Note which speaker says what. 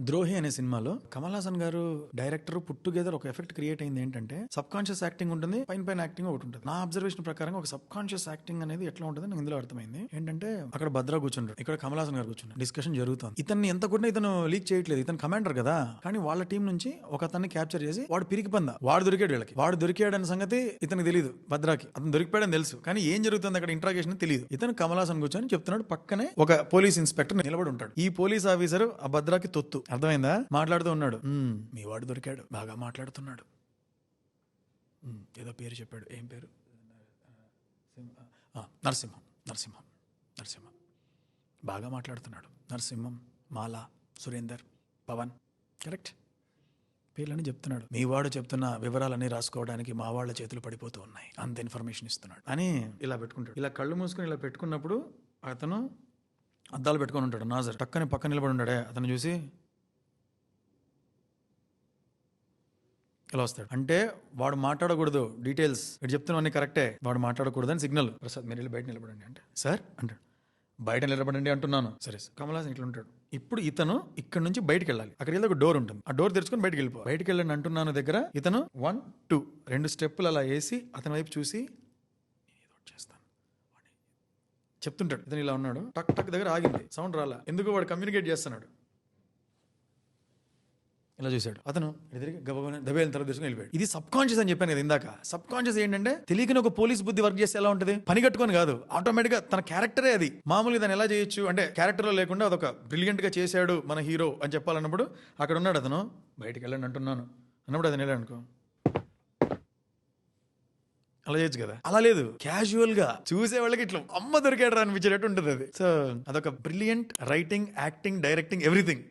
Speaker 1: ద్రోహి అనే సినిమాలో కమల్ హాసన్ గారు డైరెక్టర్ పుట్ టుగెదర్ ఒక ఎఫెక్ట్ క్రియేట్ అయింది ఏంటంటే సబ్ కాన్షియస్ యాక్టింగ్ ఉంటుంది, పైన పైన యాక్టింగ్ ఒకటి ఉంటుంది. నా అబ్జర్వేషన్ ప్రకారం ఒక సబ్ కాన్షియస్ యాక్టింగ్ అనేది ఎట్లా ఉంటుంది నాకు ఇందులో అర్థమైంది. ఏంటంటే అక్కడ భద్రా కూర్చుంటాడు, ఇక్కడ కమల్ హాసన్ గారు కూర్చున్నారు, డిస్కషన్ జరుగుతుంది. ఇతన్ని ఎంత కూడా ఇతను లీక్ చేయట్లేదు, ఇతను కమాండర్ కదా. కానీ వాళ్ళ టీం నుంచి ఒక అతన్ని క్యాప్చర్ చేసి వాడు పిరికి పంద, వాడు దొరికాడు వీళ్ళకి. వాడు దొరికాడన్న సంగతి ఇతనికి తెలియదు, భద్రాకి అతను దొరికిపోయాడని తెలుసు, కానీ ఏం జరుగుతుంది అక్కడ ఇంట్రాగేషన్ తెలియదు. ఇతను కమల్ హాసన్ కూర్చొని చెప్తున్నాడు, పక్కనే ఒక పోలీస్ ఇన్స్పెక్టర్ నిలబడి ఉంటాడు. ఈ పోలీస్ ఆఫీసర్ ఆ భద్రాకి తొత్తు, అర్థమైందా? మాట్లాడుతూ ఉన్నాడు, మీ వాడు దొరికాడు, బాగా మాట్లాడుతున్నాడు, ఏదో పేరు చెప్పాడు, ఏం పేరు, నరసింహం నరసింహం నరసింహం బాగా మాట్లాడుతున్నాడు. నరసింహం, మాలా, సురేందర్, పవన్, కరెక్ట్ పేర్లని చెప్తున్నాడు. మీ వాడు చెప్తున్న వివరాలన్నీ రాసుకోవడానికి మా వాళ్ళ చేతులు పడిపోతూ ఉన్నాయి, అంత ఇన్ఫర్మేషన్ ఇస్తున్నాడు అని ఇలా పెట్టుకుంటాడు. ఇలా కళ్ళు మూసుకొని ఇలా పెట్టుకున్నప్పుడు అతను అద్దాలు పెట్టుకొని ఉంటాడు. నాజర్ టక్కని పక్కన నిలబడి ఉన్నాడే, అతను చూసి ఇలా వస్తాడు. అంటే వాడు మాట్లాడకూడదు, డీటెయిల్స్ ఇటు చెప్తున్నవన్నీ కరెక్టే, వాడు మాట్లాడకూడదు అని సిగ్నల్. ప్రసాద్ మీరు వెళ్ళి బయట నిలబడండి అంటే, సార్ అంటాడు. బయట నిలబడండి అంటున్నాను. సరే సార్. కమల్ హాసన్ ఇట్లా ఉంటాడు. ఇప్పుడు ఇతను ఇక్కడ నుంచి బయటకు వెళ్ళాలి, అక్కడికి వెళ్ళి ఒక డోర్ ఉంటుంది, ఆ డోర్ తెరుచుకొని బయటకు వెళ్ళిపో. బయటకు వెళ్ళండి అంటున్నాను దగ్గర ఇతను 1, 2 2 స్టెప్పులు అలా వేసి అతని వైపు చూసి ఏదో చేస్తాను చెప్తుంటాడు. ఇతను ఇలా ఉన్నాడు, టక్ టక్ దగ్గర ఆగింది, సౌండ్ రాలా, ఎందుకు వాడు కమ్యూనికేట్ చేస్తున్నాడు. ఇలా చూశాడు, అతను దబేల తర్వాత తీసుకుని వెళ్ళిపోయాడు. ఇది సబ్ కాన్షియస్ అని చెప్పాను కదా ఇందాక. సబ్ కాన్షియస్ ఏంటంటే తెలియని ఒక పోలీస్ బుద్ధి వర్క్ చేస్తే ఎలా ఉంటుంది, పని కట్టుకొని కాదు, ఆటోమేటిక్ గా తన క్యారెక్టరే అది. మామూలుగా దాన్ని ఎలా చేయొచ్చు అంటే క్యారెక్టర్ లో లేకుండా అదొక బ్రిలియంట్ గా చేశాడు మన హీరో అని చెప్పాలన్నప్పుడు అక్కడ ఉన్నాడు అతను, బయటికి వెళ్ళండి అంటున్నాను అన్నప్పుడు అతను వెళ్ళాడు అనుకో, అలా చేయొచ్చు కదా. అలా లేదు, క్యాజువల్ గా చూసే వాళ్ళకి ఇట్లా అమ్మ దొరికాడు అనిపించేటట్టు ఉంటుంది అది. సో అదొక brilliant writing, acting, directing, everything.